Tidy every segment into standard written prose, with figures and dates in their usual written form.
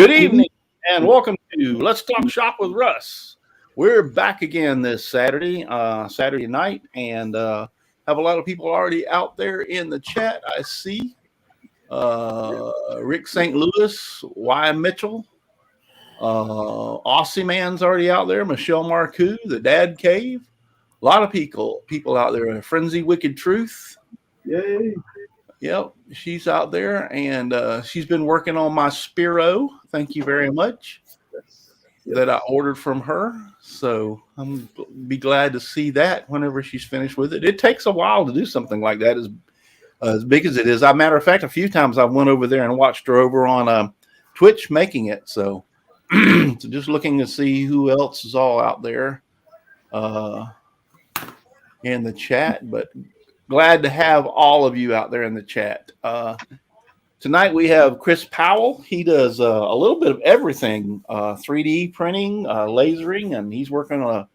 Good evening and welcome to Let's Talk Shop with Russ. We're back again this Saturday night, and have a lot of people already out there in the chat. I see Rick St. Louis, Y. Mitchell, Aussie Man's already out there, Michelle Marcoux, the Dad Cave. A lot of people out there. Frenzy Wicked Truth. Yay. Yep, she's out there, and she's been working on my Spiro. Thank you very much. Yes. That I ordered from her. So I'm be glad to see that whenever she's finished with it. It takes a while to do something like that, as big as it is. As a matter of fact, a few times I went over there and watched her over on Twitch making it. So, so just looking to see who else is all out there in the chat, but glad to have all of you out there in the chat. Tonight we have Chris Powell. He does a little bit of everything, 3D printing, lasering, and he's working on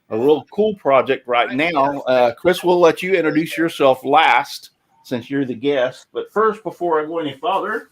a real cool project right now. Chris, we'll let you introduce yourself last since you're the guest. But first, before I go any further,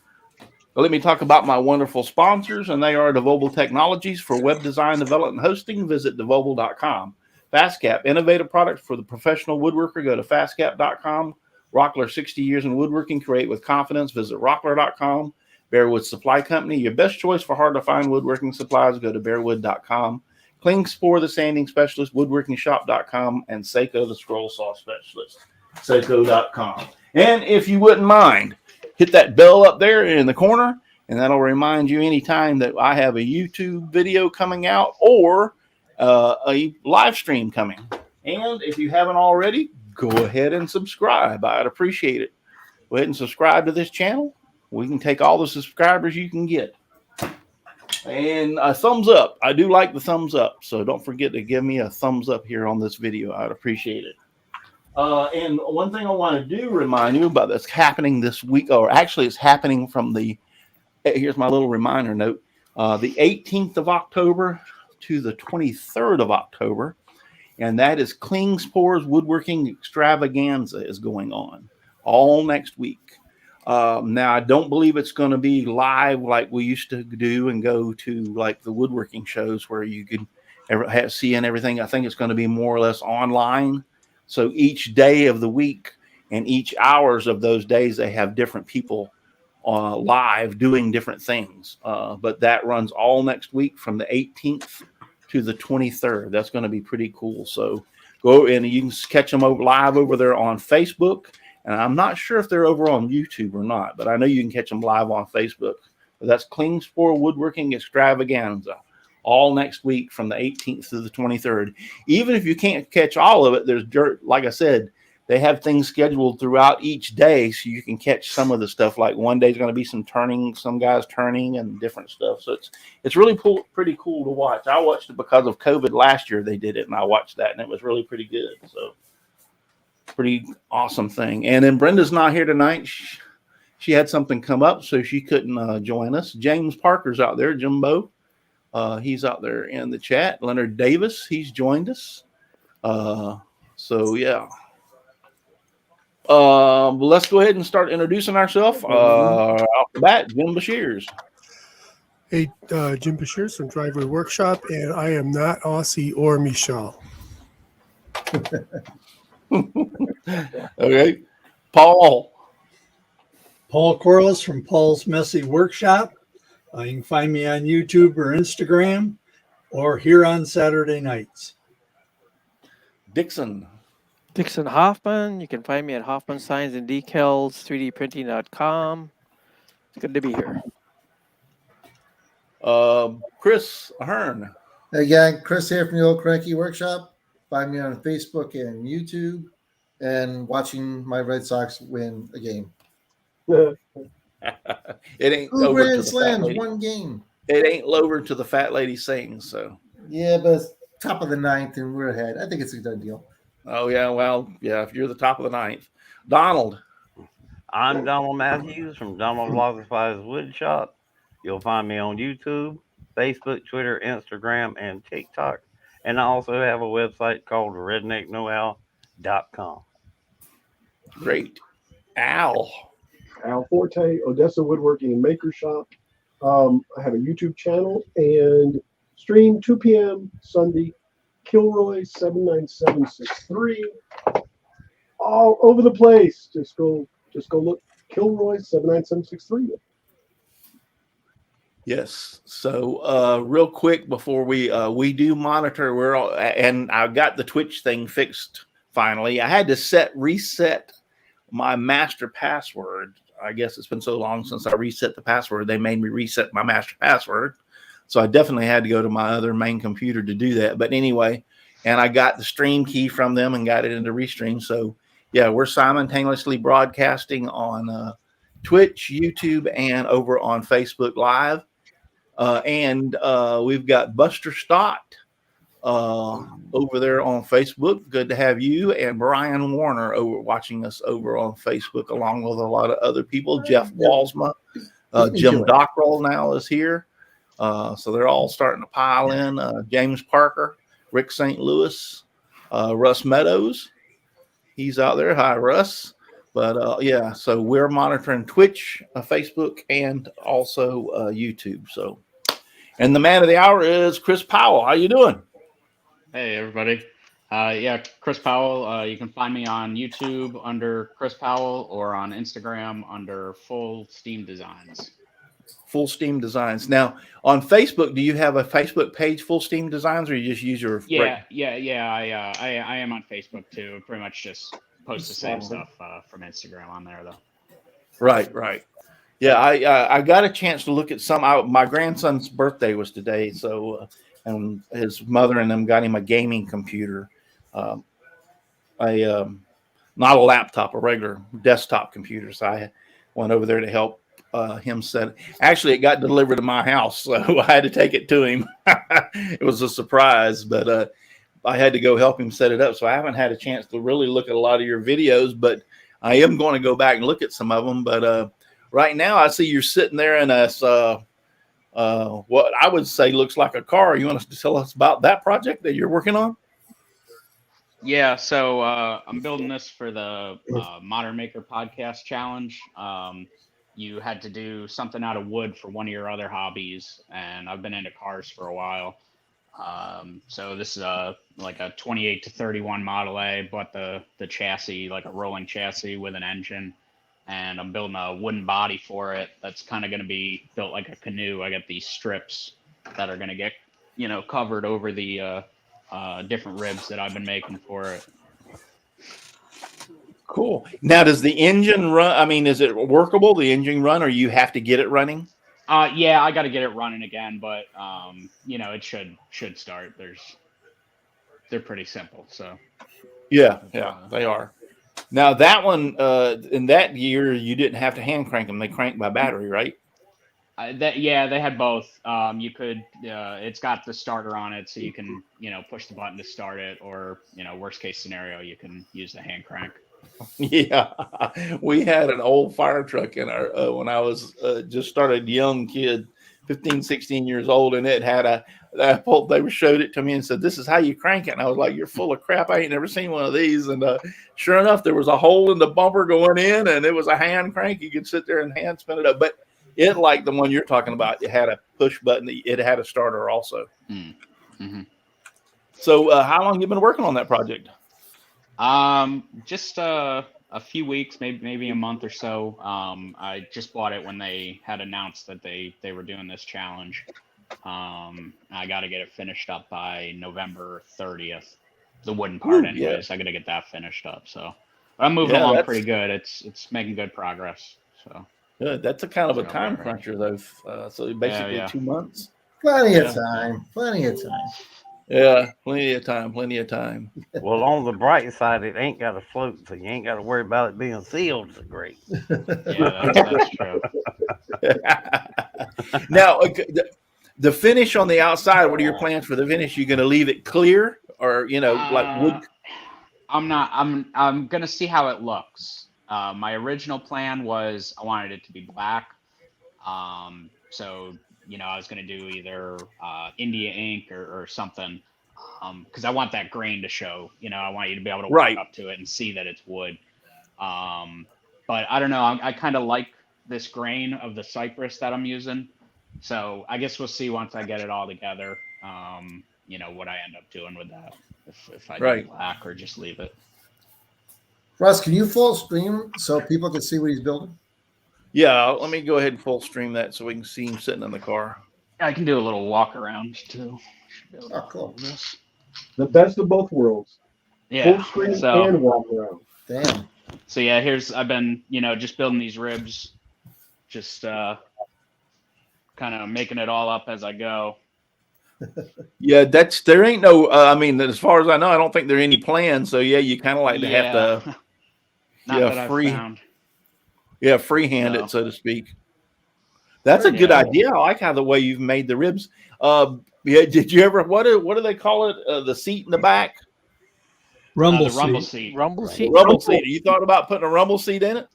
let me talk about my wonderful sponsors, and they are Devobal Technologies for web design, development, and hosting. Visit devobal.com. FastCap, innovative products for the professional woodworker. Go to fastcap.com. Rockler, 60 years in woodworking. Create with confidence. Visit rockler.com. Bearwood Supply Company, your best choice for hard-to-find woodworking supplies. Go to bearwood.com. Klingspor, the sanding specialist, woodworkingshop.com. And Seiko, the scroll saw specialist, seiko.com. And if you wouldn't mind, hit that bell up there in the corner, and that'll remind you anytime that I have a YouTube video coming out or a live stream coming. And if you haven't already, go ahead and subscribe. I'd appreciate it. Go ahead and subscribe to this channel. We can take all the subscribers you can get. And a thumbs up. I do like the thumbs up, so don't forget to give me a thumbs up here on this video. I'd appreciate it. And one thing I want to remind you about that's happening this week, or actually it's happening from here's my little reminder note, the 18th of October to the 23rd of October, and that is Klingspor's Woodworking Extravaganza is going on all next week. Now, I don't believe it's going to be live like we used to do and go to like the woodworking shows where you could see and everything. I think it's going to be more or less online. So each day of the week and each hours of those days, they have different people live doing different things. But that runs all next week from the 18th to the 23rd. That's going to be pretty cool. So go and you can catch them live over there on Facebook. And I'm not sure if they're over on YouTube or not, but I know you can catch them live on Facebook. But that's Klingspor Woodworking Extravaganza all next week from the 18th to the 23rd. Even if you can't catch all of it, there's like I said, they have things scheduled throughout each day so you can catch some of the stuff. Like one day is going to be some guys turning and different stuff. So it's really pretty cool to watch. I watched it because of COVID last year. They did it, and I watched that, and it was really pretty good. So pretty awesome thing. And then Brenda's not here tonight. She had something come up, so she couldn't join us. James Parker's out there, Jimbo. He's out there in the chat. Leonard Davis, he's joined us. So yeah. Let's go ahead and start introducing ourselves. Off the bat, Jim Bashirs. Hey, Jim Bashirs from Driveway Workshop, and I am not Aussie or Michelle. Okay. Paul Corliss from Paul's Messy Workshop. You can find me on YouTube or Instagram or here on Saturday nights. Dixon Hoffman. You can find me at Hoffman Signs and Decals, 3dprinting.com. It's good to be here. Chris Ahern. Again, Chris here from the Old Cranky Workshop. Find me on Facebook and YouTube and watching my Red Sox win a game. It ain't Two over to grand the slams, fat lady. one game. It ain't over to the fat lady sings. So Yeah, but it's top of the ninth and we're ahead. I think it's a done deal. oh yeah, well yeah. If you're the top of the ninth, Donald. I'm Donald Matthews from Donald Vlogifies Woodshop. You'll find me on YouTube, Facebook, Twitter, Instagram, and TikTok. And I also have a website called rednecknoal.com. Great. Al Forte, Odessa Woodworking and Maker Shop. I have a YouTube channel and stream 2 p.m. Sunday. Kilroy 79763. All over the place. Just go look Kilroy 79763. Yes. So, real quick before we do monitor, and I got the Twitch thing fixed finally. I had to reset my master password. I guess it's been so long since I reset the password. They made me reset my master password. So I definitely had to go to my other main computer to do that. But anyway, and I got the stream key from them and got it into Restream. So yeah, we're simultaneously broadcasting on Twitch, YouTube, and over on Facebook Live. And we've got Buster Stott over there on Facebook. Good to have you, and Brian Warner over watching us over on Facebook, along with a lot of other people. Jeff Walsma, Jim Dockrell now is here. So they're all starting to pile in. James Parker, Rick St. Louis, Russ Meadows. He's out there. Hi, Russ. But yeah, so we're monitoring Twitch, Facebook, and also YouTube. So, and the man of the hour is Chris Powell. How you doing? Hey, everybody. Yeah, Chris Powell. You can find me on YouTube under Chris Powell or on Instagram under Full Steam Designs. Full Steam Designs. Now, on Facebook, do you have a Facebook page, Full Steam Designs, or you just use your? Yeah. I am on Facebook too. Pretty much just post the same stuff from Instagram on there, though. Right. Yeah, I got a chance to look at some. My grandson's birthday was today, so and his mother and them got him a gaming computer, not a laptop, a regular desktop computer. So I went over there to help him set it. Actually, it got delivered to my house, so I had to take it to him. It was a surprise, but I had to go help him set it up. So I haven't had a chance to really look at a lot of your videos, but I am going to go back and look at some of them. But right now, I see you're sitting there in what I would say looks like a car. You want to tell us about that project that you're working on? Yeah, so I'm building this for the Modern Maker Podcast Challenge. You had to do something out of wood for one of your other hobbies, and I've been into cars for a while. So this is like a 28 to 31 Model A, but the chassis, like a rolling chassis with an engine, and I'm building a wooden body for it that's kind of going to be built like a canoe. I got these strips that are going to get, covered over the different ribs that I've been making for it. Cool. Now, does the engine run? I mean, is it workable, the engine run, or you have to get it running? Yeah, I got to get it running again, but it should start. They're pretty simple, so. Yeah, they are. Now that one, in that year, you didn't have to hand crank them; they crank by battery, right? They had both. You could, it's got the starter on it, so you can, push the button to start it, or worst case scenario, you can use the hand crank. Yeah, we had an old fire truck in our when I was just started young kid, 15, 16 years old, and it had they showed it to me and said, "This is how you crank it." And I was like, "You're full of crap. I ain't never seen one of these." And sure enough, there was a hole in the bumper going in, and it was a hand crank. You could sit there and hand spin it up. But it, like the one you're talking about, it had a push button. It had a starter also. Mm-hmm. So how long have you been working on that project? Just a few weeks, maybe a month or so. I just bought it when they had announced that they were doing this challenge. I got to get it finished up by November 30th. The wooden part, anyways. I got to get that finished up. So, but I'm moving along pretty good. It's making good progress. So. Good. That's a kind of a time cruncher, though. So basically 2 months. Plenty of time. Yeah, plenty of time. Well, on the bright side, it ain't got a float, so you ain't got to worry about it being sealed so great. Yeah, that's true. Now, the finish on the outside, what are your plans for the finish? You going to leave it clear, or like wood? I'm gonna see how it looks. My original plan was I wanted it to be black. So I was going to do either India ink or something, because I want that grain to show. I want you to be able to walk up to it and see that it's wood. But I don't know. I kind of like this grain of the cypress that I'm using. So I guess we'll see once I get it all together. What I end up doing with that, if I do Right. black or just leave it. Russ, can you full stream so people can see what he's building? Yeah, let me go ahead and full stream that so we can see him sitting in the car. I can do a little walk around too. Should be able to Oh, cool. do this. The best of both worlds. Yeah. Full screen So and walk around. Damn. so yeah, I've been just building these ribs, just kind of making it all up as I go. Yeah, there ain't no. I mean, as far as I know, I don't think there are any plans. So yeah, you kind of like to have to. Not Yeah, that I've free. found. Yeah, freehand So. it, so to speak. That's a good Yeah. idea. I like how the way you've made the ribs. Yeah, did you ever? What do they call it? The seat in the back, Rumble The rumble seat. seat. Rumble seat. rumble seat. You thought about putting a rumble seat in it?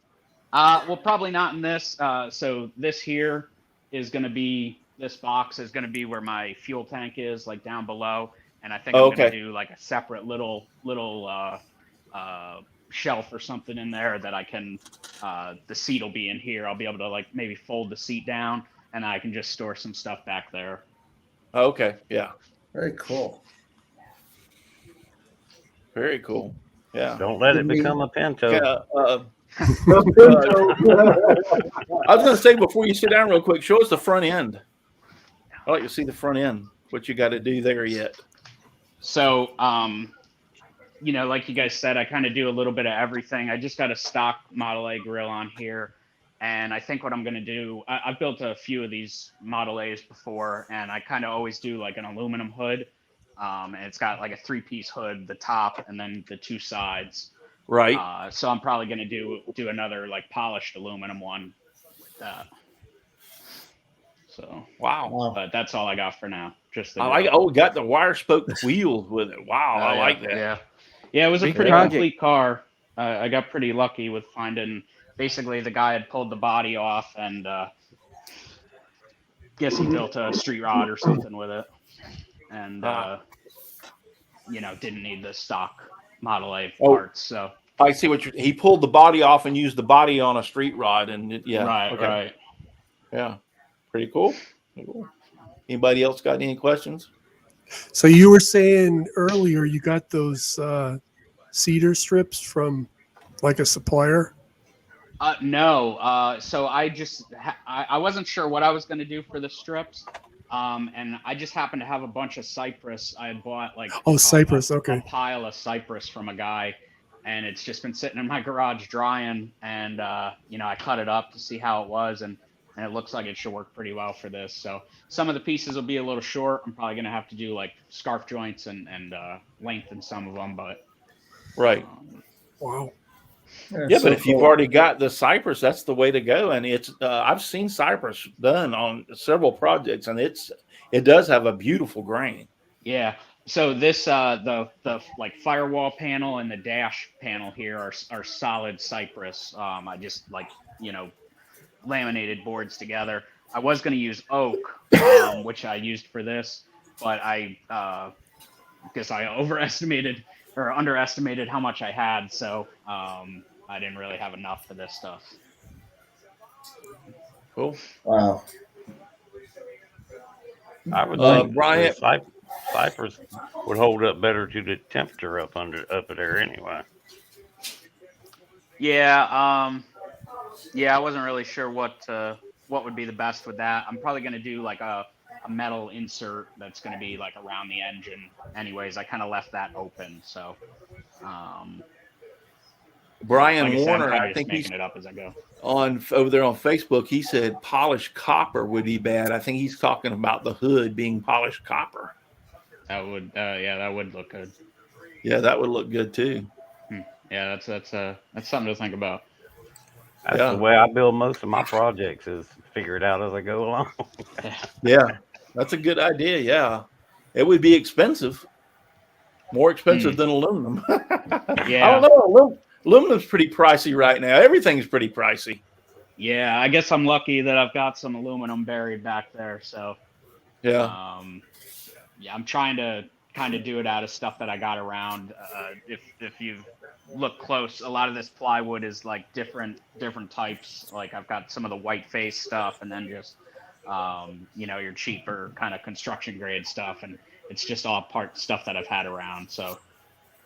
Well, probably not in this. So this here is going to be, this box is going to be where my fuel tank is, like down below. And I think I'm going to do like a separate little shelf or something in there that I can, the seat will be in here. I'll be able to like maybe fold the seat down and I can just store some stuff back there. Okay, yeah, Very cool. very cool. Yeah. Don't let it become a Pinto. I was going to say before you sit down, real quick, show us the front end. I'd like to see the front end. What you got to do there yet? So, like you guys said, I kind of do a little bit of everything. I just got a stock Model A grill on here. And I think what I'm going to do, I've built a few of these Model A's before, and I kind of always do like an aluminum hood. And it's got like a 3-piece hood, the top, and then the 2 sides. Right. So I'm probably going to do another like polished aluminum one with that. So, Wow. but that's all I got for now. Just the I like. Oh, we got the wire spoke wheels with it. Wow, I like that. Yeah, it was a Big pretty project. complete car. I got pretty lucky with finding. Basically, the guy had pulled the body off, and guess he built a street rod or something with it, and didn't need the stock Model A parts. So I see what he pulled the body off and used the body on a street rod, and right. Yeah, pretty cool. Pretty cool. Anybody else got any questions? So you were saying earlier you got those cedar strips from like a supplier? No. So I wasn't sure what I was going to do for the strips. And I just happened to have a bunch of cypress. I had bought like cypress. a Okay. pile of cypress from a guy, and it's just been sitting in my garage drying. And I cut it up to see how it was, and it looks like it should work pretty well for this. So some of the pieces will be a little short. I'm probably gonna have to do like scarf joints and lengthen some of them, but Right. Wow. Yeah, but if you've already got the cypress, that's the way to go. And it's I've seen cypress done on several projects, and it does have a beautiful grain. yeah. So this the like firewall panel and the dash panel here are solid cypress. I just like laminated boards together. I was going to use oak, which I used for this, but I guess I overestimated or underestimated how much I had, so I didn't really have enough for this stuff. Cool. Wow. I would think Bryant- the cypress would hold up better to the temperature up there anyway. Yeah, I wasn't really sure what would be the best with that. I'm probably going to do like a metal insert that's going to be like around the engine. Anyways, I kind of left that open, so. Brian like I said, Warner, I'm kinda I just think making he's it up as I go. over there on Facebook. He said polished copper would be bad. I think he's talking about the hood being polished copper. That would, that would look good. Yeah, that would look good too. Yeah, that's something to think about. That's Yeah. the way I build most of my projects, is figure it out as I go along. Yeah, that's a good idea. Yeah, it would be expensive, more expensive than aluminum. Yeah. I don't know. Aluminum's pretty pricey right now. Everything's pretty pricey. Yeah, I guess I'm lucky that I've got some aluminum buried back there. So, Yeah. I'm trying to kind of do it out of stuff that I got around. If you look close, a lot of this plywood is like different types. Like I've got some of the white face stuff, and then just your cheaper kind of construction grade stuff, and it's just all stuff that I've had around. So,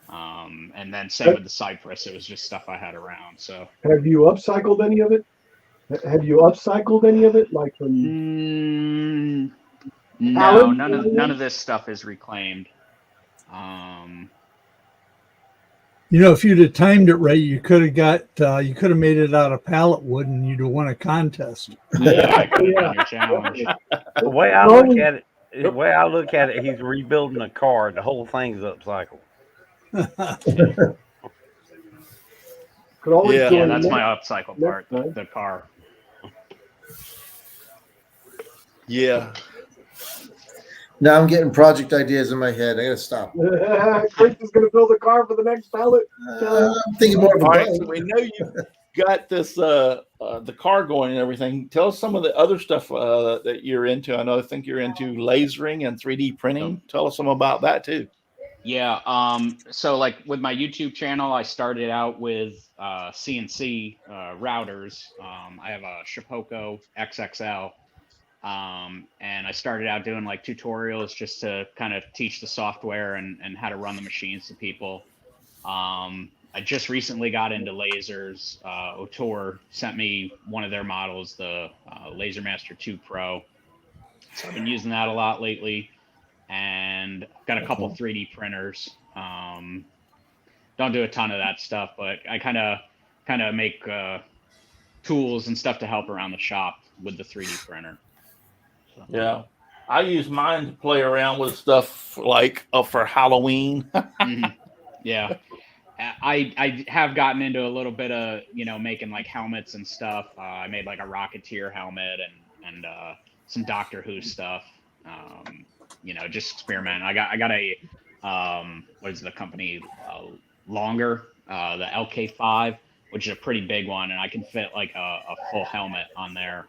and then same with the Cypress, it was just stuff I had around. So, Have you upcycled any of it? Have you upcycled any of it, like from? No, Alan? none of this stuff is reclaimed. If you'd have timed it right, you could have made it out of pallet wood, and you'd have won a contest. I could have done your challenge. The way I look at it, he's rebuilding a car. The whole thing's upcycled. Could always Yeah. go Yeah, in that's next- my upcycle part, next the car. Yeah. Now I'm getting project ideas in my head. I gotta stop. Chris is going to build a car for the next pallet. I'm thinking more of a All right. boat. So we know you've got this, the car going and everything. Tell us some of the other stuff that you're into. I think you're into lasering and 3D printing. Tell us some about that too. Yeah. So like with my YouTube channel, I started out with CNC routers. I have a Shipoko XXL. And I started out doing like tutorials just to kind of teach the software and how to run the machines to people. I just recently got into lasers. Otor sent me one of their models, the LaserMaster 2 Pro. So I've been using that a lot lately, and got a couple 3D printers. Don't do a ton of that stuff, but I kind of make tools and stuff to help around the shop with the 3D printer. So. Yeah. I use mine to play around with stuff like for Halloween. Yeah. I have gotten into a little bit of, making like helmets and stuff. I made like a Rocketeer helmet and some Doctor Who stuff. Just experiment. I got a, what is the company? Longer, the LK5, which is a pretty big one. And I can fit like a full helmet on there.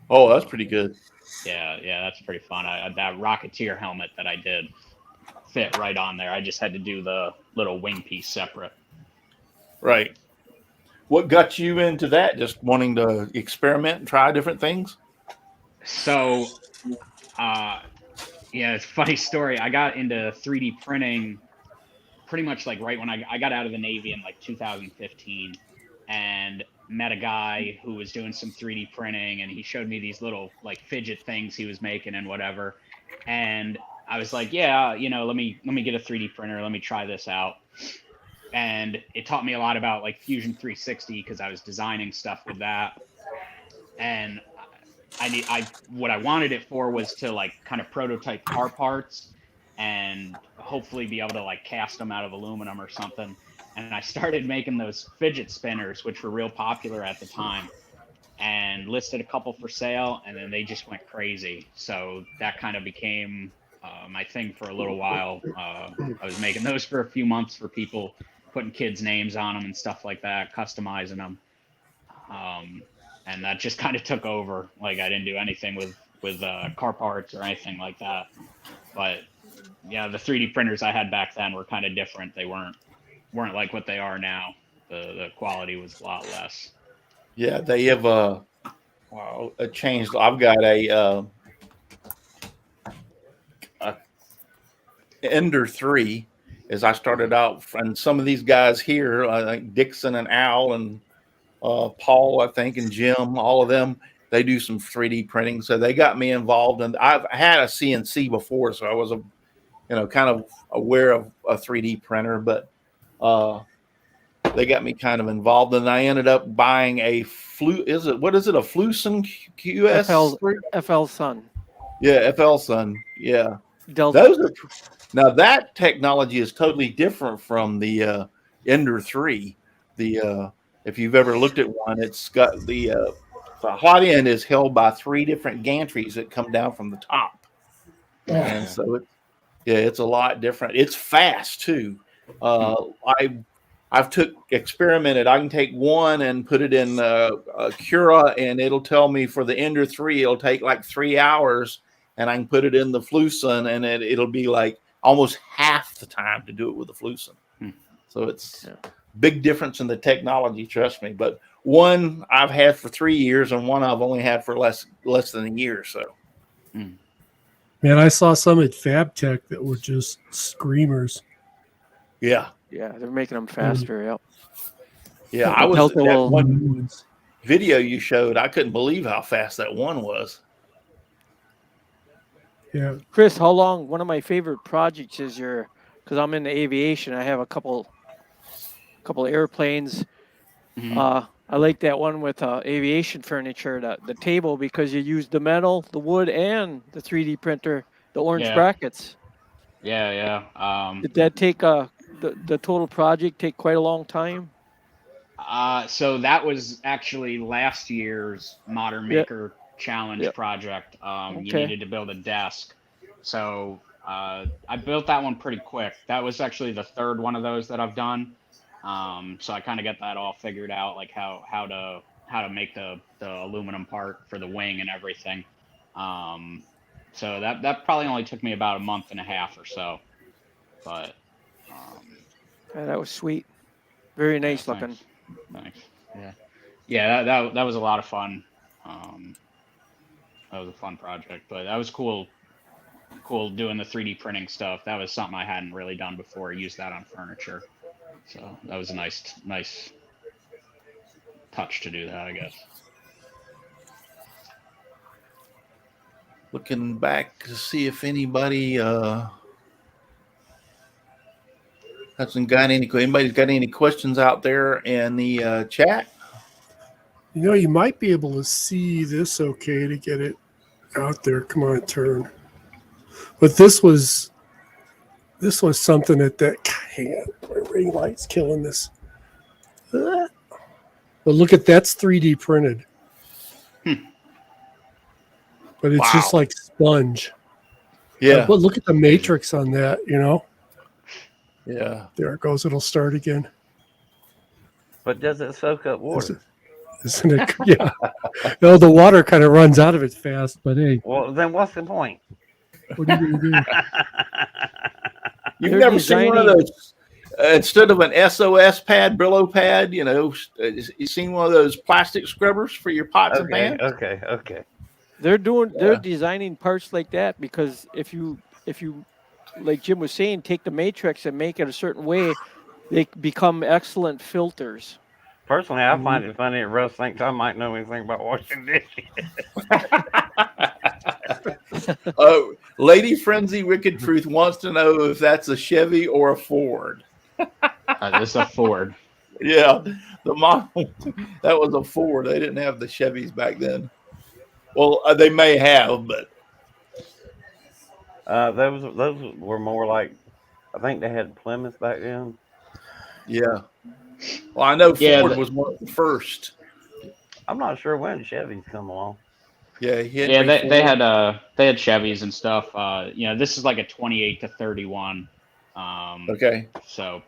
Oh, that's pretty good. Yeah, that's pretty fun. That Rocketeer helmet that I did fit right on there. I just had to do the little wing piece separate. Right. What got you into that? Just wanting to experiment and try different things? So, it's a funny story. I got into 3D printing pretty much like right when I got out of the Navy in like 2015, and met a guy who was doing some 3D printing, and he showed me these little like fidget things he was making and whatever. And I was like, yeah, let me get a 3D printer. Let me try this out. And it taught me a lot about like Fusion 360 because I was designing stuff with that. And what I wanted it for was to like kind of prototype car parts and hopefully be able to like cast them out of aluminum or something. And I started making those fidget spinners, which were real popular at the time, and listed a couple for sale, and then they just went crazy. So that kind of became my thing for a little while. I was making those for a few months for people, putting kids' names on them and stuff like that, customizing them. And that just kind of took over. Like I didn't do anything with car parts or anything like that. But yeah, the 3D printers I had back then were kind of different. They weren't like what they are now. The quality was a lot less. Yeah, they have changed. I've got a Ender 3 as I started out, and some of these guys here, like Dixon and Al and Paul, I think, and Jim, all of them, they do some 3D printing. So they got me involved, and I've had a CNC before, so I was kind of aware of a 3D printer, but they got me kind of involved, and I ended up buying a a Flusen QS? FL Sun. Yeah, FL Sun. Yeah. Delta. Now that technology is totally different from the Ender 3. If you've ever looked at one, it's got the hot end is held by 3 different gantries that come down from the top. And so it's a lot different. It's fast too. I've experimented. I can take one and put it in Cura, and it'll tell me for the Ender 3, it'll take like 3 hours, and I can put it in the Flusen, and it'll be like almost half the time to do it with the Flusen. So it's big difference in the technology, trust me. But one I've had for 3 years, and one I've only had for less than a year. So, Man, I saw some at FabTech that were just screamers. yeah, Yeah, they're making them faster. Yep. yeah. The I was Delta that will- one video you showed. I couldn't believe how fast that one was. Yeah. Chris, how long? One of my favorite projects is because I'm in the aviation. I have a couple airplanes. Mhm. I like that one with aviation furniture, the table, because you use the metal, the wood, and the 3D printer, the orange Yeah. brackets. Yeah. Did that take the total project take quite a long time? So that was actually last year's Modern Yeah. Maker Challenge Yeah. project. You Okay. needed to build a desk. So I built that one pretty quick. That was actually the third one of those that I've done. So I kind of get that all figured out, like how to make the aluminum part for the wing and everything. So that probably only took me about a month and a half or so. But Yeah, that was sweet. Very yeah, nice looking. Thanks. Yeah. That was a lot of fun. That was a fun project, but that was cool doing the 3D printing stuff. That was something I hadn't really done before. Use that on furniture, so that was a nice touch to do that, I guess. Looking back to see if anybody anybody's got any questions out there in the chat. You know, you might be able to see this okay to get it out there. Come on, turn. But this was something that hang on, my ring light's killing this. But look at that's 3D printed. But it's just like sponge. Yeah. But look at the matrix on that, you know. Yeah. There it goes. It'll start again. But does it soak up water? Isn't it? Yeah. No, the water kind of runs out of it fast, but hey. Well, then what's the point? What are you going to do? You've They're never seen one of those instead of an SOS pad, Brillo pad, you seen one of those plastic scrubbers for your pots and pans? Okay. They're designing parts like that because if you like Jim was saying, take the matrix and make it a certain way, they become excellent filters. Personally, I find it funny that Russ thinks I might know anything about washing dishes. Lady Frenzy Wicked Truth wants to know if that's a Chevy or a Ford. It's a Ford. Yeah, the model that was a Ford. They didn't have the Chevys back then. Well, they may have, but those were more like, I think they had Plymouth back then. yeah. Well, I know Ford was one of the first. I'm not sure when Chevys come along. Yeah, they had Chevys and stuff. This is like a 28 to 31. Okay. So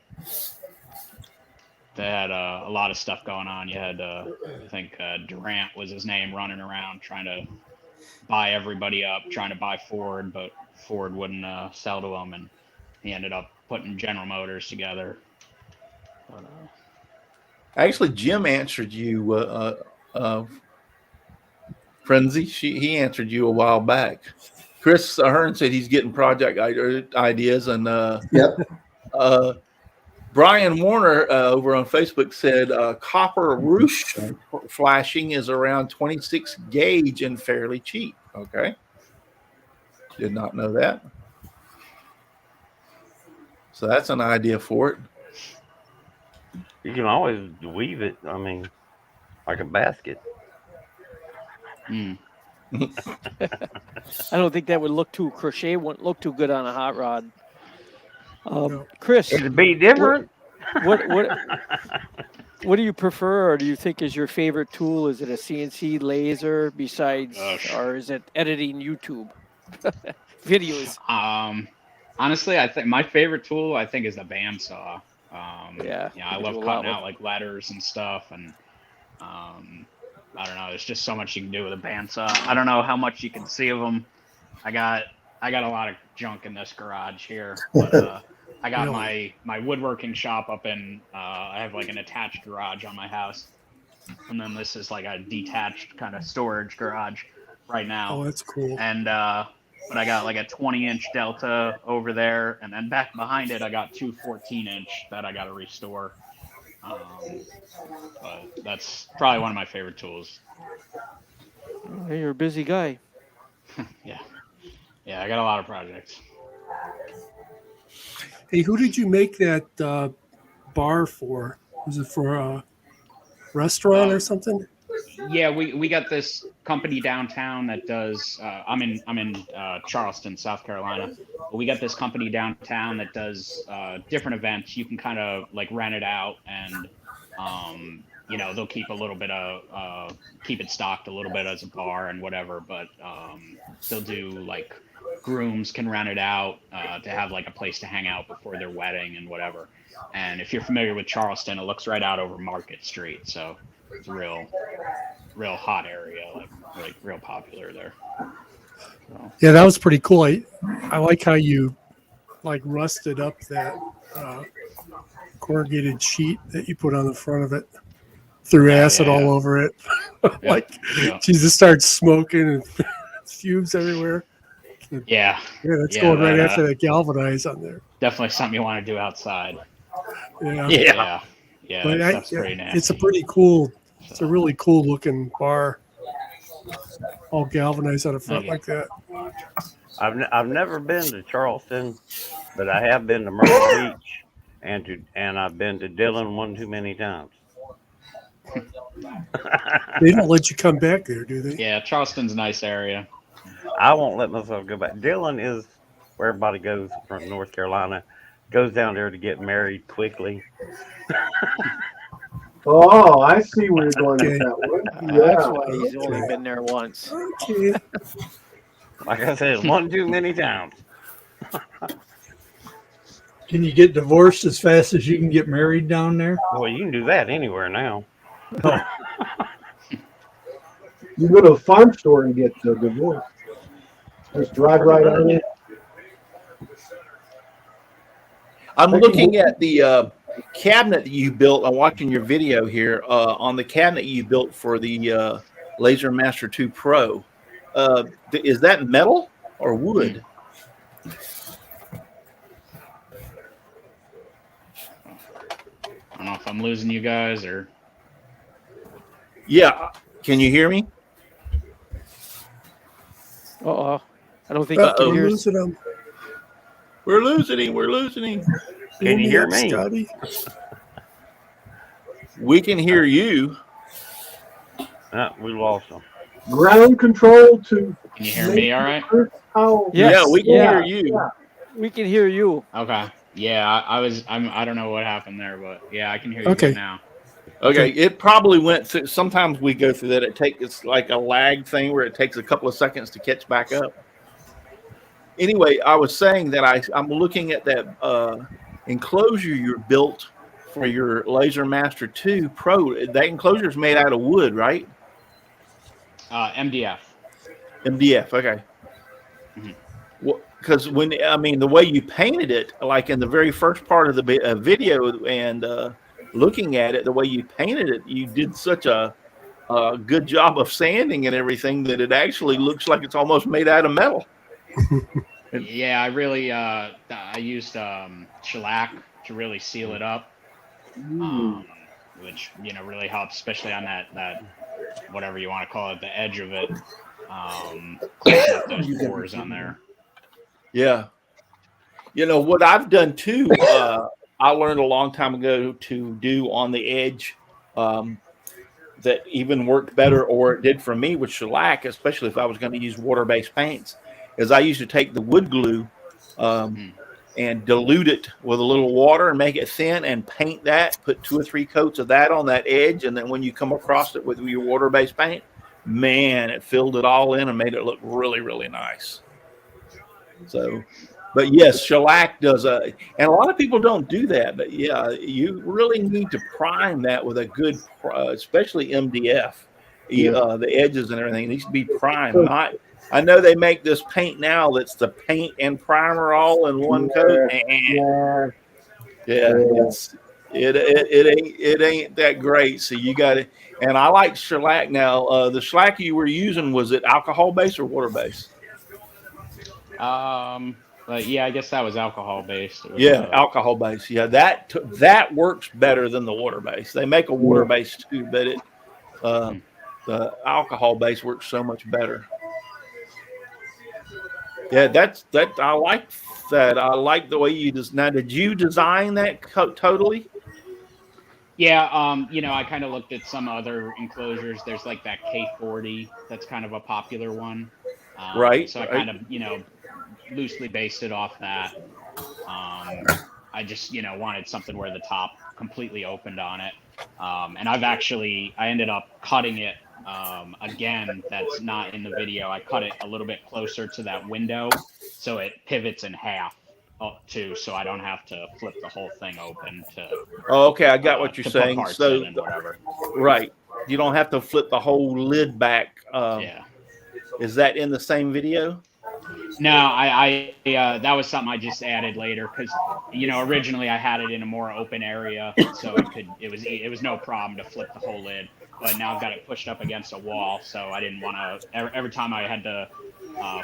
they had a lot of stuff going on. You had I think Durant was his name, running around trying to buy everybody up, trying to buy Ford, but Ford wouldn't sell to him, and he ended up putting General Motors together. But, actually, Jim answered you, Frenzy. He answered you a while back. Chris Ahern said he's getting project ideas, and Brian Warner over on Facebook said copper roof flashing is around 26 gauge and fairly cheap. Okay, did not know that. So that's an idea for it. You can always weave it. I mean, like a basket. I don't think that would look too crochet. Wouldn't look too good on a hot rod. Chris, it'd be different. What do you prefer, or do you think is your favorite tool? Is it a CNC laser besides, or is it editing YouTube videos? Honestly, I think my favorite tool is the bandsaw. I love cutting out like letters and stuff, and I don't know. There's just so much you can do with a bandsaw. I don't know how much you can see of them. I got a lot of junk in this garage here, but I got my woodworking shop up in. I have like an attached garage on my house, and then this is like a detached kind of storage garage right now. Oh, that's cool. And but I got like a 20-inch Delta over there, and then back behind it, I got two 14-inch that I got to restore. But that's probably one of my favorite tools. Hey, you're a busy guy. Yeah, I got a lot of projects. Hey, who did you make that bar for? Was it for a restaurant or something? Yeah, we got this company downtown that does. I'm in Charleston, South Carolina. But we got this company downtown that does different events. You can kind of like rent it out, and they'll keep a little bit of keep it stocked a little bit as a bar and whatever. But they'll do like grooms can rent it out to have like a place to hang out before their wedding and whatever. And if you're familiar with Charleston, it looks right out over Market Street, so it's a real hot area, like real popular there. So. Yeah, that was pretty cool. I like how you like rusted up that corrugated sheet that you put on the front of it. Threw acid all over it. She just starts smoking and fumes everywhere. Yeah, that's going right after that galvanize on there. Definitely something you want to do outside. Yeah. But that's pretty nasty. It's a pretty cool. It's a really cool looking bar, all galvanized on the front like that. I've never been to Charleston, but I have been to Myrtle Beach, and I've been to Dillon one too many times. They don't let you come back there, do they? Yeah, Charleston's a nice area. I won't let myself go back. Dillon is where everybody goes from North Carolina, goes down there to get married quickly. Oh, I see where you're going with that one. Yeah. That's why he's only been there once. Okay. Like I said, one too many times. Can you get divorced as fast as you can get married down there? Well, you can do that anywhere now. You go to a farm store and get divorced. Just drive right on it. I'm looking at the cabinet that you built. I'm watching your video here on the cabinet you built for the Laser Master 2 Pro. Is that metal or wood? I don't know if I'm losing you guys or. Yeah. Can you hear me? I don't think you can hear us. We're losing him. We're losing him. Can you hear me? Scotty? We can hear you. We lost him. Ground control to. Can you hear me all right? Powell. Yes. Yeah, we can hear you. Yeah. We can hear you. Okay. Yeah, I don't know what happened there, but yeah, I can hear you good now. Okay, it probably went through. Sometimes we go through that. It's like a lag thing where it takes a couple of seconds to catch back up. Anyway, I was saying that I'm looking at that enclosure you built for your Laser Master 2 Pro. That enclosure is made out of wood, right? MDF. MDF. Okay. Mm-hmm. Because the way you painted it, like in the very first part of the video, and looking at it, the way you painted it, you did such a good job of sanding and everything that it actually looks like it's almost made out of metal. Yeah, I really I used shellac to really seal it up, which really helps, especially on that whatever you want to call it, the edge of it, closing up those pores on there. Yeah. What I've done too, I learned a long time ago to do on the edge that even worked better, or it did for me with shellac, especially if I was going to use water-based paints, is I used to take the wood glue and dilute it with a little water and make it thin and paint that, put 2 or 3 coats of that on that edge, and then when you come across it with your water-based paint, man, it filled it all in and made it look really, really nice. So, but yes, shellac does and a lot of people don't do that, but yeah, you really need to prime that with a good, especially MDF. The edges and everything needs to be primed. I know they make this paint now that's the paint and primer all in one coat. It ain't that great. So you got it. And I like shellac now. The shellac you were using, was it alcohol based or water based? But yeah, I guess that was alcohol based. It was Yeah, alcohol based. Yeah, that works better than the water based. They make a water based too, but the alcohol base works so much better. Yeah, that I like that. I like the way you just now. Did you design that totally? Yeah, I kind of looked at some other enclosures. There's like that K40 that's kind of a popular one. Right. So I kind of, loosely based it off that. I just, wanted something where the top completely opened on it. And I ended up cutting it again. That's not in the video. I cut it a little bit closer to that window, so it pivots in half up too, so I don't have to flip the whole thing open to. Oh, okay, I got what you're to saying. Put parts So, in and whatever. right, you don't have to flip the whole lid back. Yeah. Is that in the same video? No, I that was something I just added later because originally I had it in a more open area, so it was no problem to flip the whole lid. But now I've got it pushed up against a wall, so I didn't want to. Every time I had to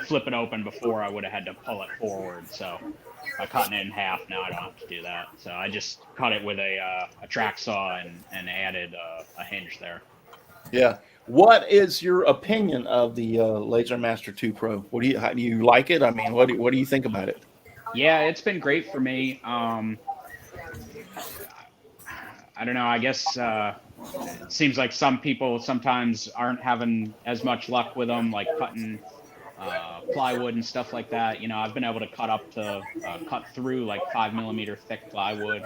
flip it open before, I would have had to pull it forward. So by cutting it in half, now I don't have to do that. So I just cut it with a track saw and added a hinge there. Yeah. What is your opinion of the Laser Master 2 Pro? How do you like it? I mean, what do you think about it? Yeah, it's been great for me. I don't know. I guess it seems like some people sometimes aren't having as much luck with them, like cutting plywood and stuff like that. I've been able to cut through like 5mm thick plywood.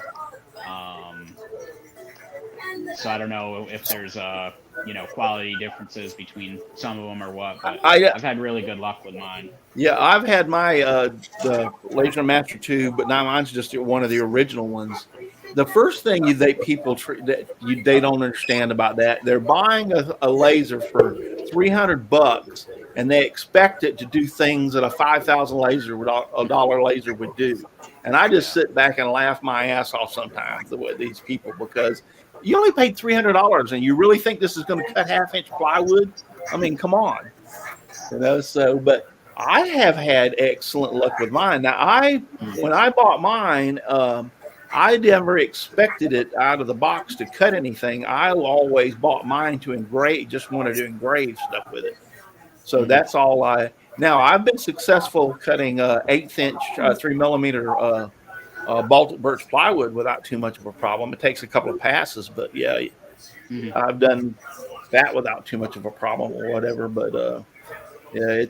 So I don't know if there's quality differences between some of them or what, but I've had really good luck with mine. Yeah, I've had my the Laser Master 2, but now mine's just one of the original ones. The first thing they don't understand about that, they're buying a laser for $300 and they expect it to do things that a 5,000 laser a dollar laser would do. And I just sit back and laugh my ass off sometimes the way these people, because you only paid $300 and you really think this is going to cut 1/2-inch plywood? I mean, come on. But I have had excellent luck with mine. Now, when I bought mine, I never expected it out of the box to cut anything. I always bought mine to engrave, just wanted to engrave stuff with it. So that's all now I've been successful cutting 1/8-inch 3mm Baltic birch plywood without too much of a problem. It takes a couple of passes, but yeah, I've done that without too much of a problem or whatever. But yeah,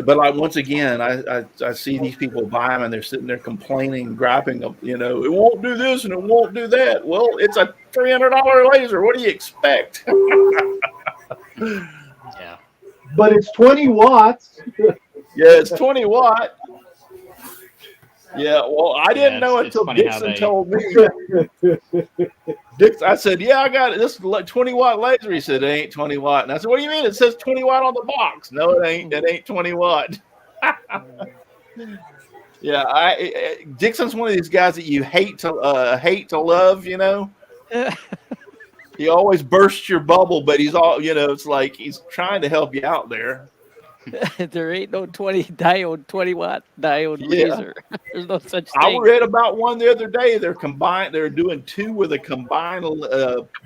but once again, I see these people buy them and they're sitting there complaining, griping, it won't do this and it won't do that. Well, it's a $300 laser. What do you expect? Yeah. But it's 20 watts. Yeah, it's 20 watt. Yeah, well, I didn't know until Dixon told me. I said, yeah, I got it. This 20-watt laser. He said, it ain't 20 watt. And I said, what do you mean? It says 20 watt on the box. No, it ain't. It ain't 20 watt. Yeah, Dixon's one of these guys that you hate to love, He always bursts your bubble, but he's all, it's like he's trying to help you out there. There ain't no 20 watt diode laser. There's no such thing. I read about one the other day. They're doing 2 with a combined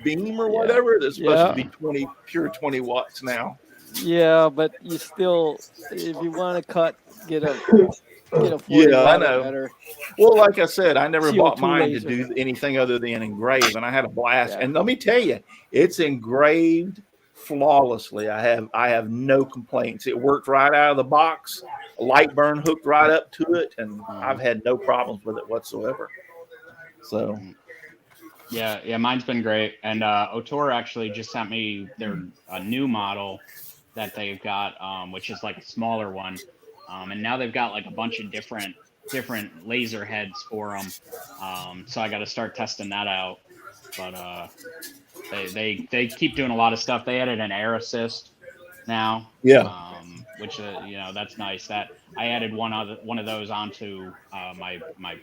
beam or whatever. That's supposed to be pure 20 watts now. Yeah, but you still, if you want to cut, get a 40 watt I know. Better. Well, like I said, I never bought mine laser to do anything other than engrave, and I had a blast. Yeah. And let me tell you, it's engraved flawlessly. I have no complaints. It worked right out of the box. A light burn hooked right up to it, and I've had no problems with it whatsoever. So yeah, mine's been great. And Otor actually just sent me a new model that they've got, which is like a smaller one, and now they've got like a bunch of different laser heads for them. So I got to start testing that out. But they keep doing a lot of stuff. They added an air assist now. Yeah. Which that's nice. That I added one of those onto my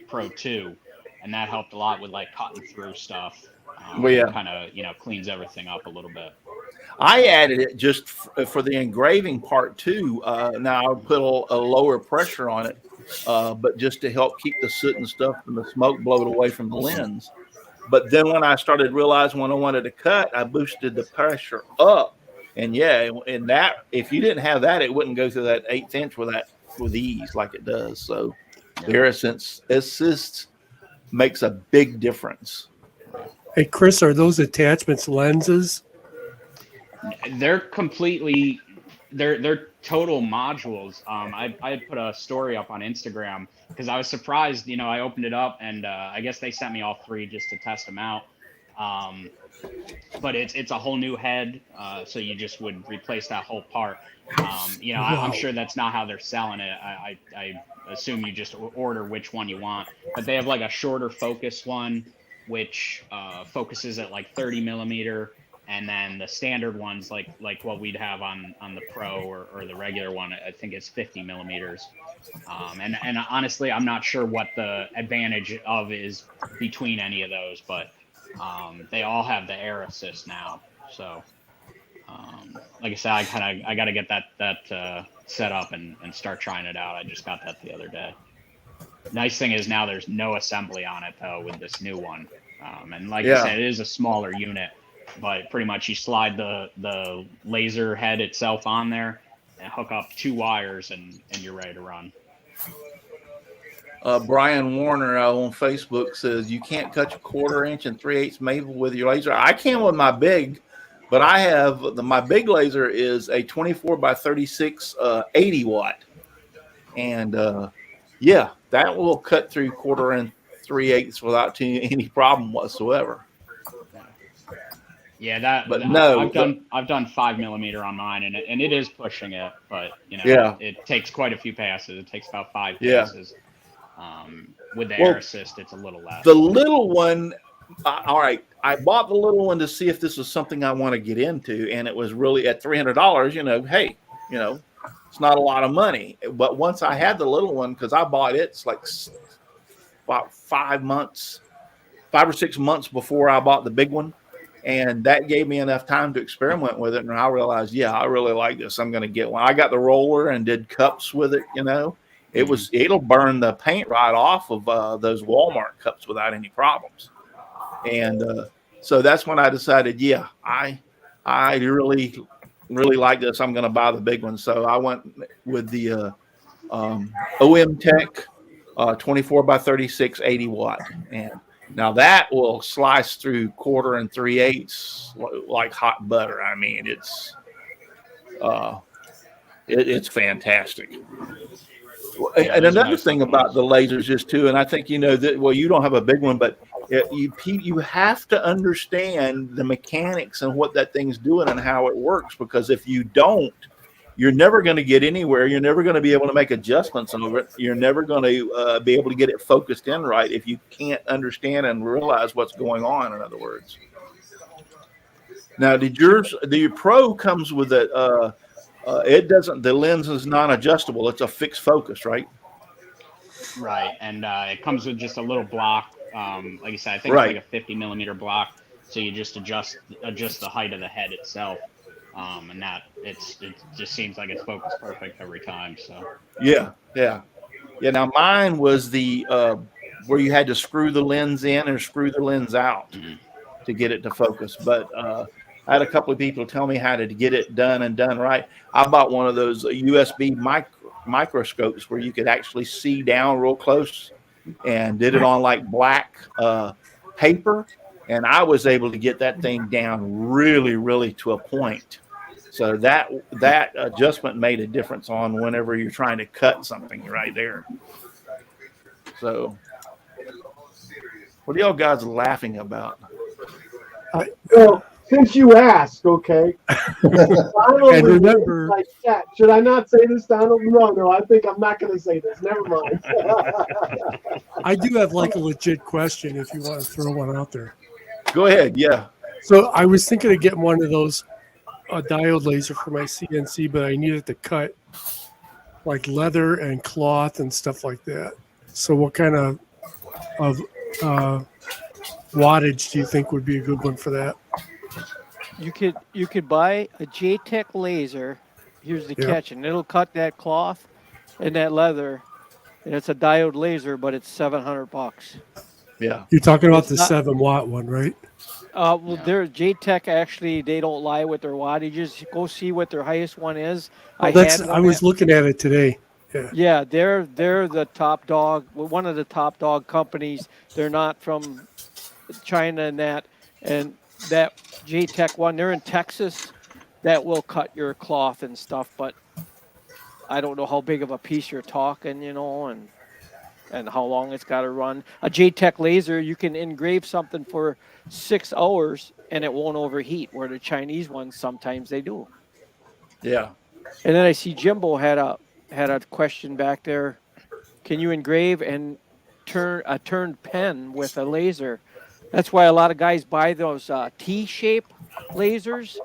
Pro 2, and that helped a lot with like cutting through stuff. Well, yeah. Kind of, cleans everything up a little bit. I added it just for the engraving part too. Now I would put a lower pressure on it, but just to help keep the soot and stuff and the smoke blowed away from the lens. But then when I started realizing when I wanted to cut, I boosted the pressure up. And yeah, and that, if you didn't have that, it wouldn't go through that 1/8 inch with ease like it does. So the air assist makes a big difference. Hey, Chris, are those attachments lenses? They're completely, they're total modules. I had put a story up on Instagram because I was surprised. I opened it up and I guess they sent me all 3 just to test them out. But it's a whole new head, so you just would replace that whole part. I'm sure that's not how they're selling it. I assume you just order which one you want. But they have like a shorter focus one, which focuses at like 30 millimeter, and then the standard ones like what we'd have on the Pro or the regular one, I think it's 50 millimeters. And honestly, I'm not sure what the advantage of is between any of those, but they all have the air assist now. So like I said, I got to get that set up and start trying it out. I just got that the other day. Nice thing is now there's no assembly on it though with this new one. And like I said, it is a smaller unit, but pretty much you slide the laser head itself on there and hook up 2 wires and you're ready to run. Brian Warner on Facebook says you can't cut your 1/4 inch and 3/8 maple with your laser. I can with my big, but I have my big laser is a 24 by 36 80 watt, and that will cut through 1/4 and 3/8 without any problem whatsoever. Yeah, I've done 5 millimeter on mine, and it is pushing it, but it takes quite a few passes. It takes about 5 passes. With the air assist, it's a little less. The little one, all right, I bought the little one to see if this was something I want to get into, and it was really at $300. Hey, it's not a lot of money. But once I had the little one, because I bought it's like about 5 or 6 months before I bought the big one. And that gave me enough time to experiment with it. And I realized, I really like this. I'm going to get one. I got the roller and did cups with it, It'll burn the paint right off of those Walmart cups without any problems. And so that's when I decided, I really, really like this. I'm going to buy the big one. So I went with the OM Tech 24 by 36 80 watt. And now that will slice through 1/4 and 3/8 like hot butter. I mean, it's fantastic. And another thing about the lasers is too, and I think that you don't have a big one, but you have to understand the mechanics and what that thing's doing and how it works, because if you don't, you're never going to get anywhere. You're never going to be able to make adjustments over it. You're never going to be able to get it focused in right if you can't understand and realize what's going on, in other words. Now, your Pro comes with it? The lens is non-adjustable. It's a fixed focus, right? Right, and it comes with just a little block. Like I said, I think it's like a 50 millimeter block. So you just adjust the height of the head itself, and that it just seems like it's focused perfect every time. So yeah. Now mine was the where you had to screw the lens in or screw the lens out to get it to focus, but. I had a couple of people tell me how to get it done right. I bought one of those USB microscopes where you could actually see down real close, and did it on like black paper. And I was able to get that thing down really, really to a point. So that adjustment made a difference on whenever you're trying to cut something right there. So what are y'all guys laughing about? Since you asked, okay. Donald, and remember, like that. Should I not say this, Donald? No, I think I'm not going to say this. Never mind. I do have like a legit question if you want to throw one out there. Go ahead, yeah. So I was thinking of getting one of those diode laser for my CNC, but I needed to cut like leather and cloth and stuff like that. So what kind of wattage do you think would be a good one for that? You could buy a JTech laser. Here's the Yeah. catch, and it'll cut that cloth and that leather, and it's a diode laser, but it's $700. Yeah. You're talking about It's the not- 7-watt one, right? Well, Yeah. their JTech actually they don't lie with their wattages. Go see what their highest one is. Oh, had I one was looking at it today. Yeah, they're the top dog, one of the top dog companies. They're not from China and that JTech one. They're in Texas. That will cut your cloth and stuff, but I don't know how big of a piece you're talking, and how long it's got to run. A JTech laser, you can engrave something for 6 hours and it won't overheat, where the Chinese ones sometimes they do. Yeah. And then I see Jimbo had a question back there. Can you engrave and turn a turned pen with a laser? That's why a lot of guys buy those T-shape lasers,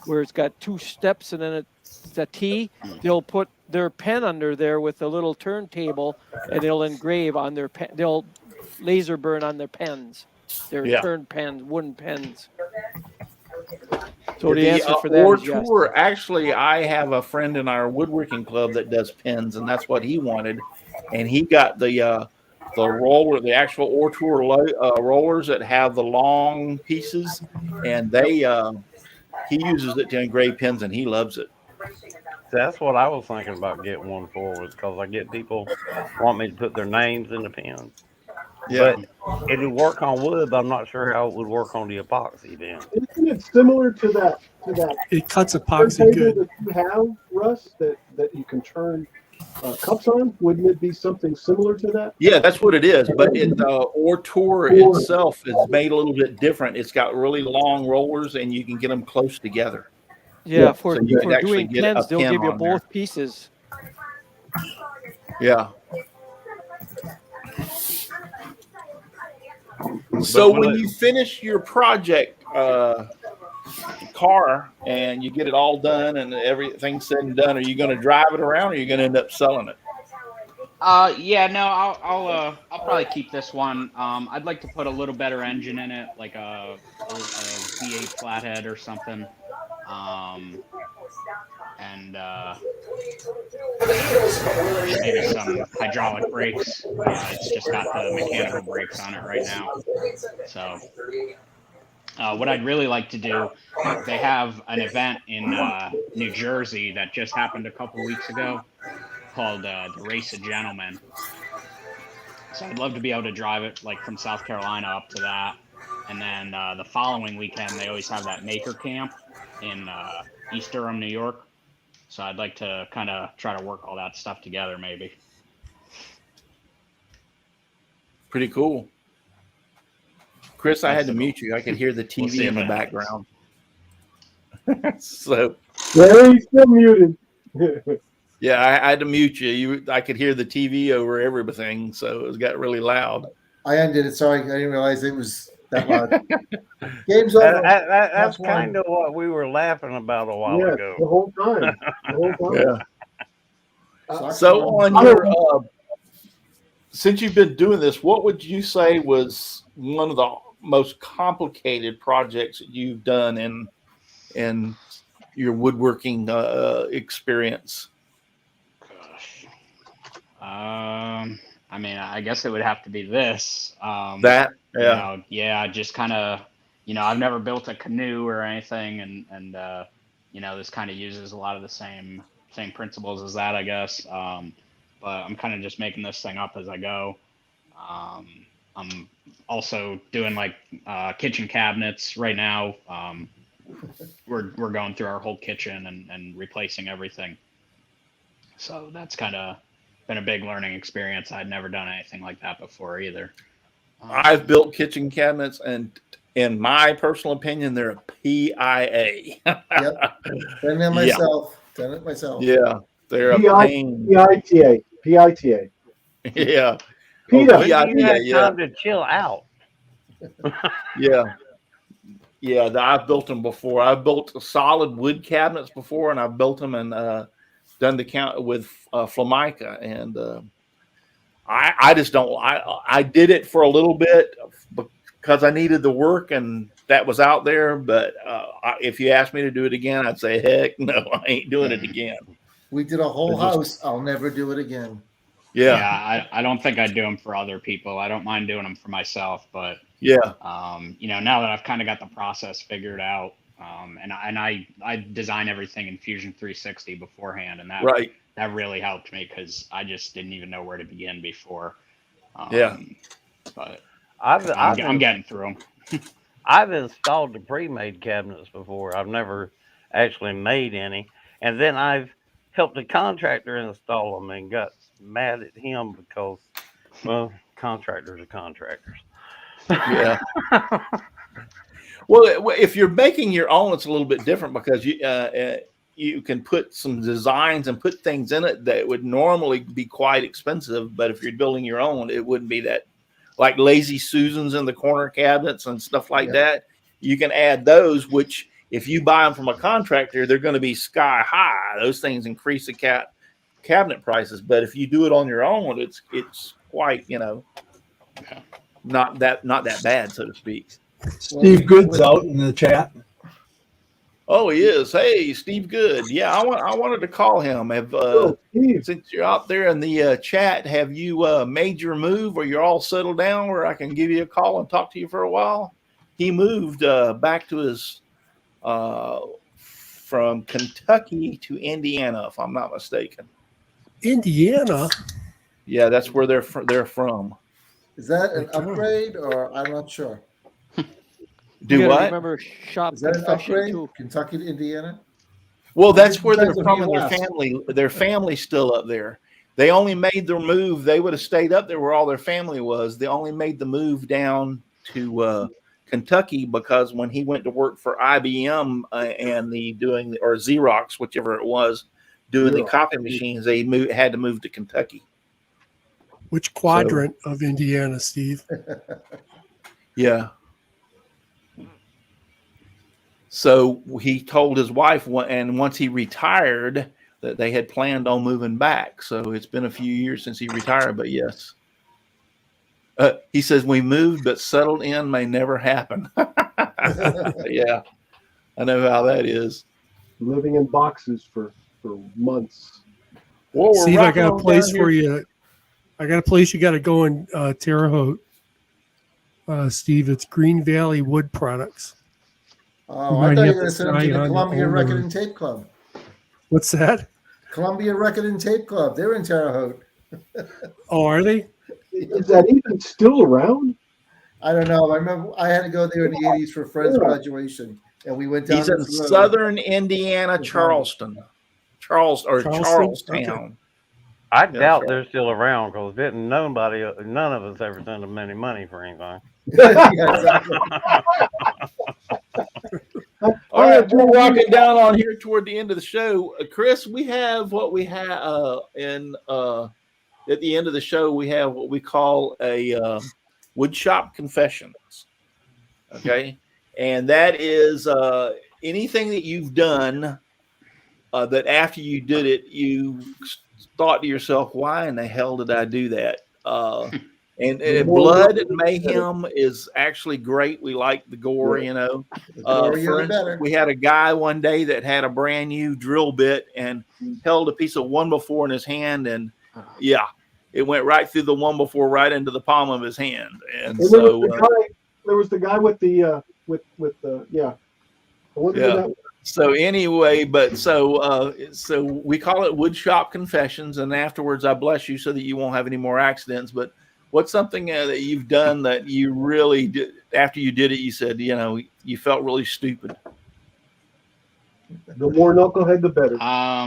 where it's got 2 steps and then it's a T. They'll put their pen under there with a little turntable, and they'll engrave on their pen. They'll laser burn on their pens. Their turned pens, wooden pens. So the answer for that is yes. Tour, actually, I have a friend in our woodworking club that does pens, and that's what he wanted. And he got the roller, the actual Ore Tour rollers that have the long pieces, and he uses it to engrave pens, and he loves it. That's what I was thinking about getting one for, was because I get people want me to put their names in the pens. Yeah. But it would work on wood, but I'm not sure how it would work on the epoxy then. Isn't it similar to that It cuts epoxy turntable good. that you have, Russ, that you can turn cups on? Wouldn't it be something similar to that? Yeah, that's what it is. But the Ore Tour itself is made a little bit different. It's got really long rollers, and you can get them close together. Yeah, for So you could actually doing get a pens, they'll pen give you on there. both pieces. Yeah. So when you finish your project car and you get it all done and everything's said and done, are you going to drive it around, or are you going to end up selling it? Yeah, no, I'll probably keep this one. I'd like to put a little better engine in it, like a V8 flathead or something. And maybe some hydraulic brakes. It's just got the mechanical brakes on it right now. So what I'd really like to do, they have an event in New Jersey that just happened a couple weeks ago called the Race of Gentlemen. So I'd love to be able to drive it like from South Carolina up to that. And then the following weekend, they always have that maker camp in East Durham, New York. So I'd like to kind of try to work all that stuff together, maybe. Pretty cool. Chris, I had to mute you. I could hear the TV in the background. So, Yeah, he's still muted. yeah, I had to mute you. I could hear the TV over everything, so it got really loud. I undid it. Sorry, I didn't realize it was that loud. Game's over. That's kind of what we were laughing about a while ago. The whole time. Yeah. So on your since you've been doing this, what would you say was one of the most complicated projects that you've done in your woodworking experience? Gosh. I mean, I guess it would have to be this. Just kind of, I've never built a canoe or anything, and this kind of uses a lot of the same principles as that, I guess. But I'm kind of just making this thing up as I go. I'm also doing like kitchen cabinets right now. We're going through our whole kitchen and replacing everything. So that's kind of been a big learning experience. I'd never done anything like that before either. I've built kitchen cabinets, and in my personal opinion, they're a PIA. Yep. Done it myself. Yeah. They're a pain. PITA. Yeah. When you have time to chill out. Yeah, I've built them before. I've built solid wood cabinets before, and I've built them and done the count with Formica, and I just don't. I did it for a little bit because I needed the work and that was out there. But if you asked me to do it again, I'd say, heck no, I ain't doing it again. We did a whole Just- house. I'll never do it again. Yeah. I don't think I'd do them for other people. I don't mind doing them for myself, but Yeah. now that I've kind of got the process figured out, and I design everything in Fusion 360 beforehand, and Right. that really helped me because I just didn't even know where to begin before. Yeah. But I've I'm getting through them. I've installed the pre-made cabinets before. I've never actually made any, and then I've helped a contractor install them and got mad at him because, well, contractors are contractors. Yeah. Well, if you're making your own, it's a little bit different because you can put some designs and put things in it that would normally be quite expensive. But if you're building your own, it wouldn't be that. Like Lazy Susans in the corner cabinets and stuff like that. You can add those, which if you buy them from a contractor, they're going to be sky high. Those things increase the cabinet prices. But if you do it on your own, it's quite, not that bad, so to speak. Steve Good's out in the chat. Oh, he is. Hey, Steve Good. Yeah, I wanted to call him. Since you're out there in the chat, have you made your move, or you're all settled down, where I can give you a call and talk to you for a while? He moved back to his from Kentucky to Indiana, if I'm not mistaken. Indiana. Yeah, that's where they're from. Is that an upgrade, or I'm not sure? Do You gotta what? Remember shop Is that an confession upgrade? too. Kentucky to Indiana? Well, that's where they're Depends on from, who and you their ask. family. Their family's still up there. They only made their move. They would have stayed up there where all their family was. They only made the move down to Kentucky because when he went to work for IBM or Xerox, whichever it was, doing the copy machines, they had to move to Kentucky. Which quadrant of Indiana, Steve? Yeah. So he told his wife, and once he retired, that they had planned on moving back. So it's been a few years since he retired, but yes. He says, we moved, but settled in may never happen. Yeah, I know how that is. Living in boxes for months. Well, Steve, I got a place for you. I got a place you got to go in Terre Haute. Steve, it's Green Valley Wood Products. Oh, I thought you were going to send them to the Columbia Record and Tape Club. What's that? Columbia Record and Tape Club. They're in Terre Haute. Oh, are they? Is that even still around? I don't know. I remember I had to go there in the 80s for a friend's graduation, and we went down. He's in southern Indiana, Charlestown. Charlestown. I doubt they're still around because none of us ever sent them any money for anything. Yeah, exactly. All right, we're walking down on here toward the end of the show. Chris, we have what we have at the end of the show, we have what we call a woodshop confessions. Okay. And that is anything that you've done that after you did it, you thought to yourself, why in the hell did I do that? And Blood and Mayhem is actually great. We like the gore, For instance, we had a guy one day that had a brand new drill bit and held a piece of 1x4 in his hand, and it went right through the 1x4 right into the palm of his hand. And so there was the guy with the So anyway, so we call it woodshop confessions, and afterwards I bless you so that you won't have any more accidents. But what's something that you've done that you really did after you did it? You said you felt really stupid. The more knucklehead, the better. I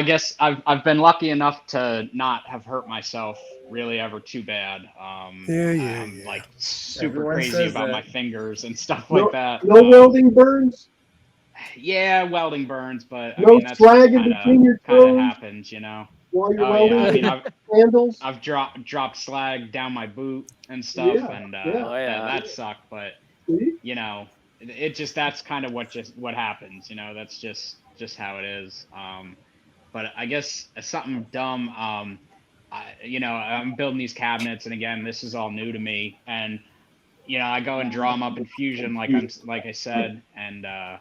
guess I've been lucky enough to not have hurt myself really ever too bad. I'm like super crazy about my fingers and stuff like that. No welding burns? Yeah, welding burns, but that's slag in between your toes? Kind of happens, While you're welding, handles. I've dropped slag down my boot and stuff, and that sucked. But that's kind of what happens. That's just how it is. but I guess something dumb. I'm building these cabinets, and again, this is all new to me. And I go and draw them up in Fusion, like I said, and I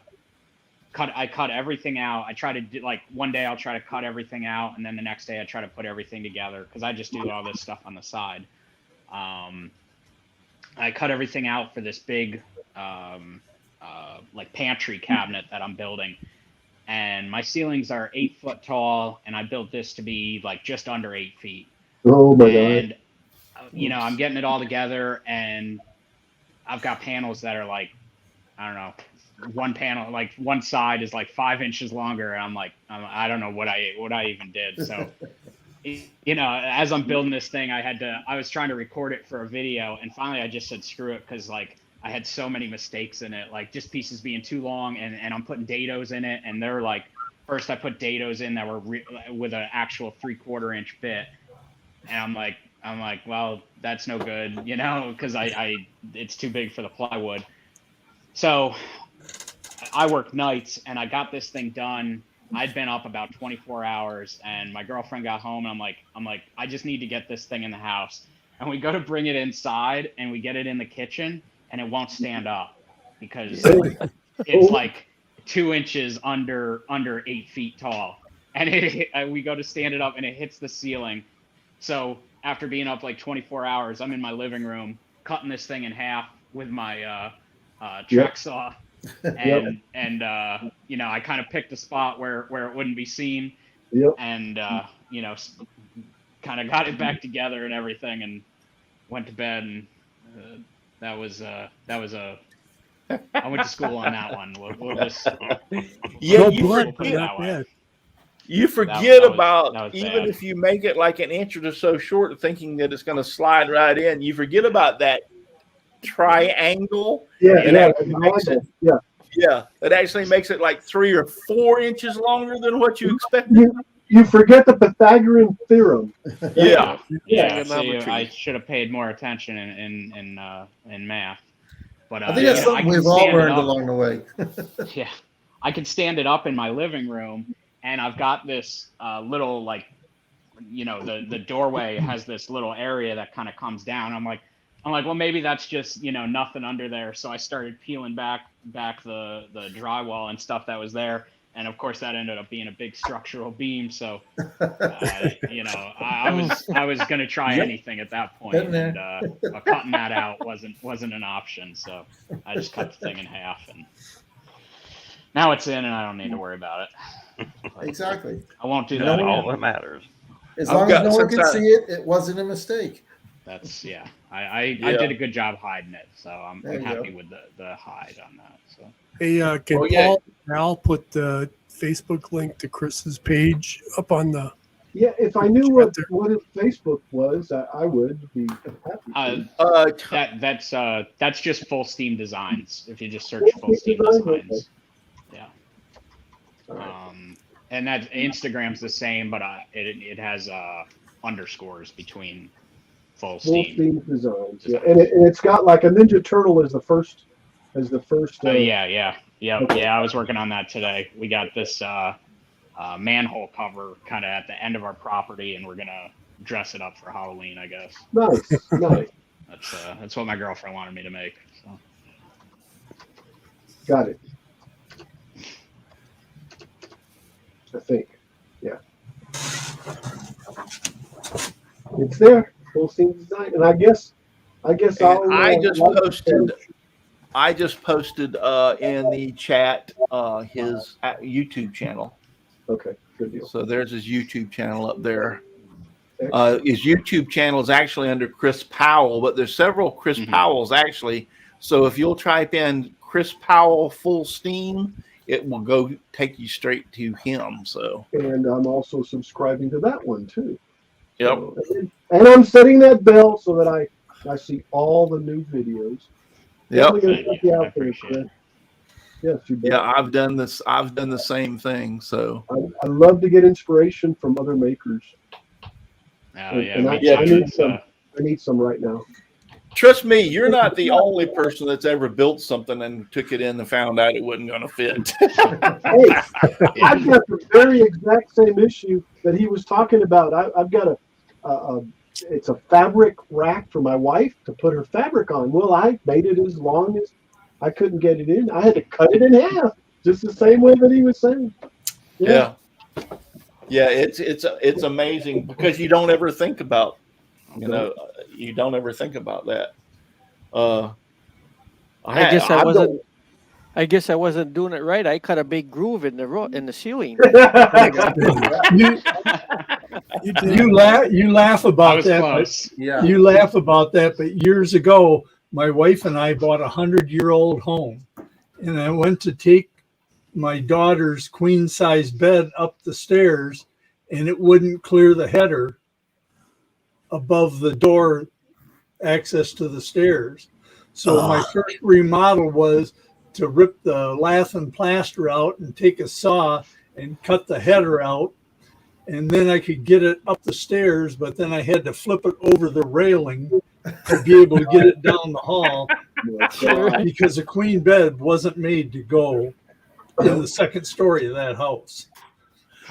cut everything out. I try to do, like, one day I'll try to cut everything out, and then the next day I try to put everything together because I just do all this stuff on the side. I cut everything out for this big like pantry cabinet that I'm building, and my ceilings are 8 foot tall, and I built this to be like just under 8 feet. Oh my God. And I'm getting it all together, and I've got panels that are like, I don't know, one panel, like one side is like 5 inches longer, and I'm like, I don't know what I even did. So as I'm building this thing, I was trying to record it for a video, and finally I just said screw it, because like I had so many mistakes in it, like just pieces being too long, and I'm putting dados in it, and they're like, first I put dados in that were with an actual 3/4 inch bit, and I'm like, well, that's no good, because it's too big for the plywood. So I work nights, and I got this thing done. I'd been up about 24 hours, and my girlfriend got home, and I'm like, I just need to get this thing in the house. And we go to bring it inside, and we get it in the kitchen, and it won't stand up because it's like 2 inches under 8 feet tall. And we go to stand it up, and it hits the ceiling. So after being up like 24 hours, I'm in my living room cutting this thing in half with my track saw. And I kind of picked a spot where it wouldn't be seen. Yep. And kind of got it back together and everything, and went to bed. And I went to school on that one. We'll just you forget that about was even bad. if you make it like an inch or so short, thinking that it's going to slide right in. You forget about that triangle. Yeah. It actually makes it like 3 or 4 inches longer than what you expected. You forget the Pythagorean theorem. Yeah. See, I should have paid more attention in math. But I think that's something we've all learned along the way. Yeah, I can stand it up in my living room, and I've got this little, like, the doorway has this little area that kind of comes down. I'm like, well, maybe that's just nothing under there. So I started peeling back the drywall and stuff that was there. And of course, that ended up being a big structural beam. So, I was going to try anything at that point, and cutting that out wasn't an option. So I just cut the thing in half, and now it's in, and I don't need to worry about it. Exactly. I won't do That's that all again. that matters. As long as no one can see it, it wasn't a mistake. That's I did a good job hiding it, so I'm happy with the hide on that. So. Hey, can Al put the Facebook link to Chris's page up on the? Yeah, if I knew what Facebook was, I would be happy. That's just Full Steam Designs. If you just search Full Steam Designs, yeah. And that Instagram's the same, but it has underscores between Full Steam Designs. Yeah, and it's got like a Ninja Turtle as the first. Yeah. I was working on that today. We got this manhole cover kind of at the end of our property, and we're gonna dress it up for Halloween, I guess. Nice. That's what my girlfriend wanted me to make. So. Got it. I think, yeah. It's there. Full Steam Design, and I guess I just posted in the chat his YouTube channel. Okay, good deal. So there's his YouTube channel up there. His YouTube channel is actually under Chris Powell, but there's several Chris Powells actually. So if you'll type in Chris Powell Full Steam, it will go take you straight to him. So, and I'm also subscribing to that one too. Yep. So, and I'm setting that bell so that I see all the new videos. Yep. I appreciate it. Yes, you bet. Yeah, I've done this. I've done the same thing. So I love to get inspiration from other makers. I need some right now. Trust me, you're not the only person that's ever built something and took it in and found out it wasn't going to fit. Hey, I've got the very exact same issue that he was talking about. I've got it's a fabric rack for my wife to put her fabric on. Well, I made it as long as I couldn't get it in. I had to cut it in half, just the same way that he was saying. Yeah. It's amazing because you don't ever think about, you don't ever think about that. I guess I wasn't doing it right. I cut a big groove in the ceiling. You laugh about that. Close. Yeah. You laugh about that, but years ago, my wife and I bought a 100-year-old home, and I went to take my daughter's queen-size bed up the stairs, and it wouldn't clear the header above the door access to the stairs. So my first remodel was to rip the lath and plaster out and take a saw and cut the header out. And then I could get it up the stairs, but then I had to flip it over the railing to be able to get it down the hall because the queen bed wasn't made to go in the second story of that house.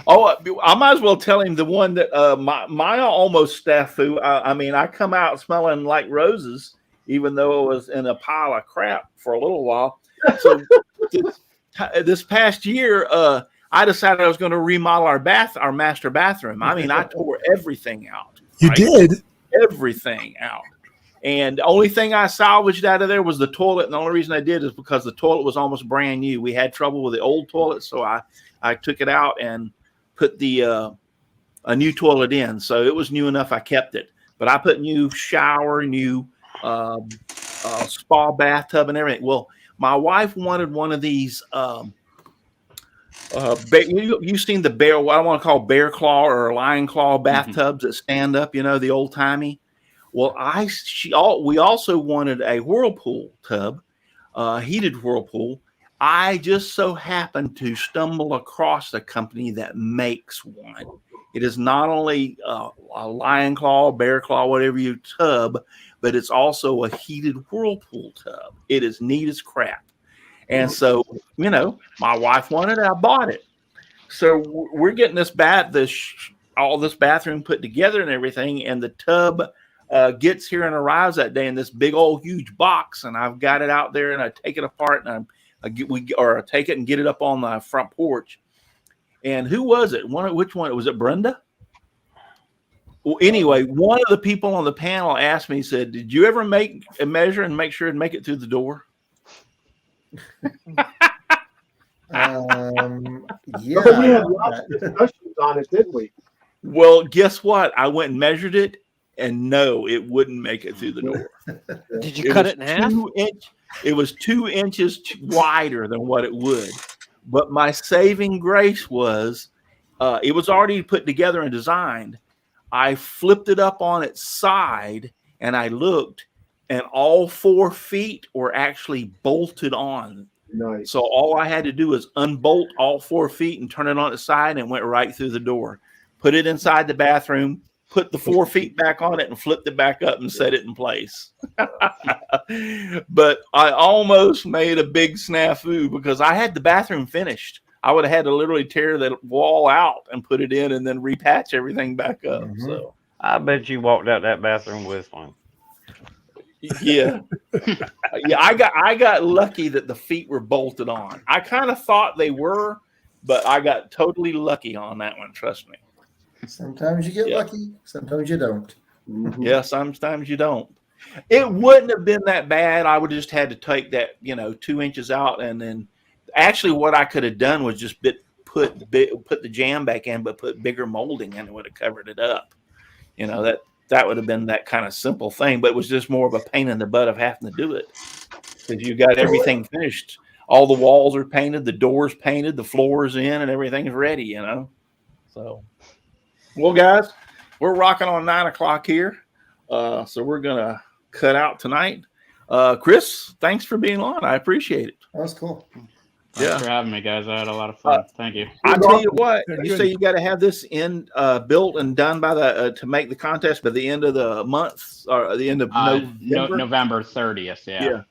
Oh, I might as well tell him the one that my almost snafu. I mean, I come out smelling like roses, even though I was in a pile of crap for a little while. So this past year, I decided I was going to remodel our master bathroom. I mean, I tore everything out. You did? Everything out. And the only thing I salvaged out of there was the toilet. And the only reason I did is because the toilet was almost brand new. We had trouble with the old toilet, so I took it out and put a new toilet in. So it was new enough. I kept it. But I put new shower, new spa bathtub and everything. Well, my wife wanted one of these. You've seen the bear, what I want to call bear claw or lion claw bathtubs that stand up, the old timey. Well, we also wanted a whirlpool tub, heated whirlpool. I just so happened to stumble across a company that makes one. It is not only a lion claw, bear claw, whatever you tub, but it's also a heated whirlpool tub. It is neat as crap. And so, my wife wanted it, I bought it. So we're getting all this bathroom put together and everything, and the tub gets here and arrives that day in this big old huge box, and I've got it out there, and I take it apart, and I take it and get it up on the front porch. And who was it? Which one? Was it Brenda? Well, anyway, one of the people on the panel asked me, he said, "Did you ever make a measure and make sure and make it through the door?" Yeah. We had lots of discussions on it, didn't we? Well, guess what? I went and measured it, and no, it wouldn't make it through the door. Did you cut it in half? It was 2 inches wider than what it would. But my saving grace was it was already put together and designed. I flipped it up on its side, and I looked, and all 4 feet were actually bolted on. Nice. So all I had to do was unbolt all 4 feet and turn it on its side, and it went right through the door. Put it inside the bathroom, put the 4 feet back on it, and flipped it back up and set it in place. But I almost made a big snafu because I had the bathroom finished. I would have had to literally tear the wall out and put it in and then repatch everything back up. Mm-hmm. So I bet you walked out that bathroom whistling. yeah. I got lucky that the feet were bolted on. I kind of thought they were, but I got totally lucky on that one. Trust me. Sometimes you get lucky, sometimes you don't. Yeah, sometimes you don't. It wouldn't have been that bad. I would have just had to take that, 2 inches out, and then actually what I could have done was just put the jam back in, but put bigger molding in. It would have covered it up. That would have been that kind of simple thing, but it was just more of a pain in the butt of having to do it because you got everything finished. All the walls are painted, the doors painted, the floors in, and everything's ready. So. Well, guys, we're rocking on 9 o'clock here. So we're going to cut out tonight. Chris, thanks for being on. I appreciate it. That was cool. Yeah. Thanks for having me, guys. I had a lot of fun. Thank you. I tell you what, Yeah, you good. say you got to have this built and done by the to make the contest by the end of the month or the end of November. November 30th. Yeah.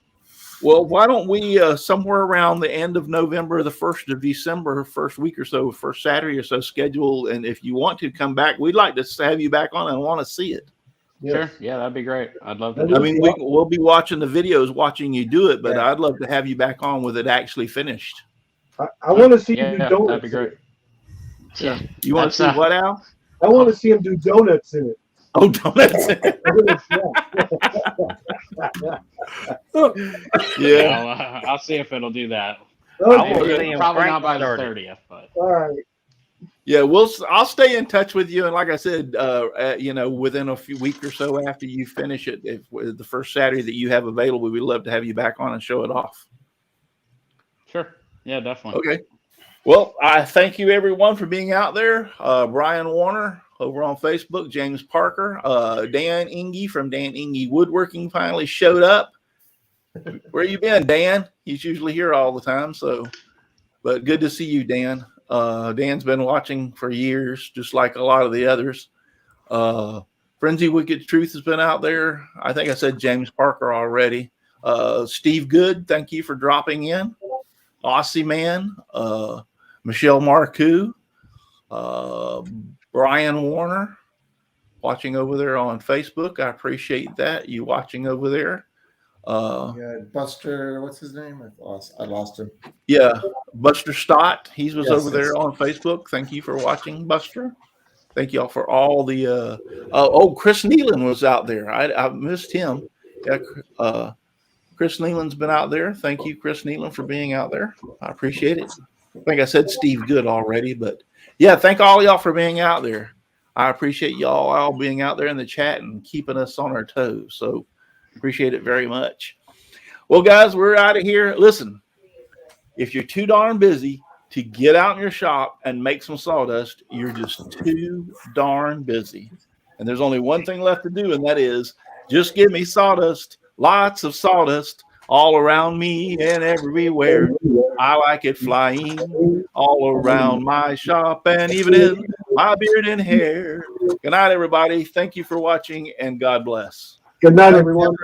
Well, why don't we somewhere around the end of November, the 1st of December, first week or so, first Saturday or so, schedule. And if you want to come back, we'd like to have you back on and want to see it. Sure. Yeah, that'd be great. I'd love to. I mean, we'll be watching the videos, watching you do it, but Yeah. I'd love to have you back on with it actually finished. I want to see him do Yeah, donuts. that'd be great. Yeah. You want to see That's, what, Al? I want to see him do donuts in it. Oh, donuts. Yeah. I'll see if it'll do that. I want to Okay. see him Probably crank not by the started. 30th, but All right. Yeah, I'll stay in touch with you, and like I said, within a few weeks or so after you finish it, if the first Saturday that you have available, we'd love to have you back on and show it off. sure. Yeah, definitely. Okay. Well, I thank you everyone for being out there. Brian Warner over on Facebook, James Parker, Dan Inge from Dan Inge Woodworking finally showed up. Where you been, Dan? He's usually here all the time, but good to see you, Dan. Dan's been watching for years, just like a lot of the others. Frenzy Wicked Truth has been out there. I think I said James Parker already. Steve Good, thank you for dropping in. Aussie Man, Michelle Marcoux, Brian Warner, watching over there on Facebook. I appreciate that, you watching over there. Buster, what's his name? I lost him. Yeah, Buster Stott. He was Yes, over there yes. on Facebook. Thank you for watching, Buster. Thank y'all for all the. Chris Nealon was out there. I missed him. Yeah, Chris Nealon's been out there. Thank you, Chris Nealon, for being out there. I appreciate it. I think I said Steve Good already, but yeah, thank all y'all for being out there. I appreciate y'all all being out there in the chat and keeping us on our toes. So appreciate it very much. Well, guys, we're out of here. Listen, if you're too darn busy to get out in your shop and make some sawdust, you're just too darn busy. And there's only one thing left to do, and that is just give me sawdust, lots of sawdust all around me and everywhere. I like it flying all around my shop and even in my beard and hair. Good night, everybody. Thank you for watching, and God bless. Good night, everyone.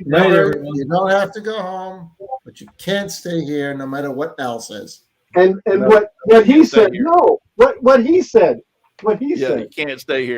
Night, everyone. You don't have to go home, but you can't stay here no matter what Al says. And No, what he stay said, here. no, what he said, Yeah, you can't stay here.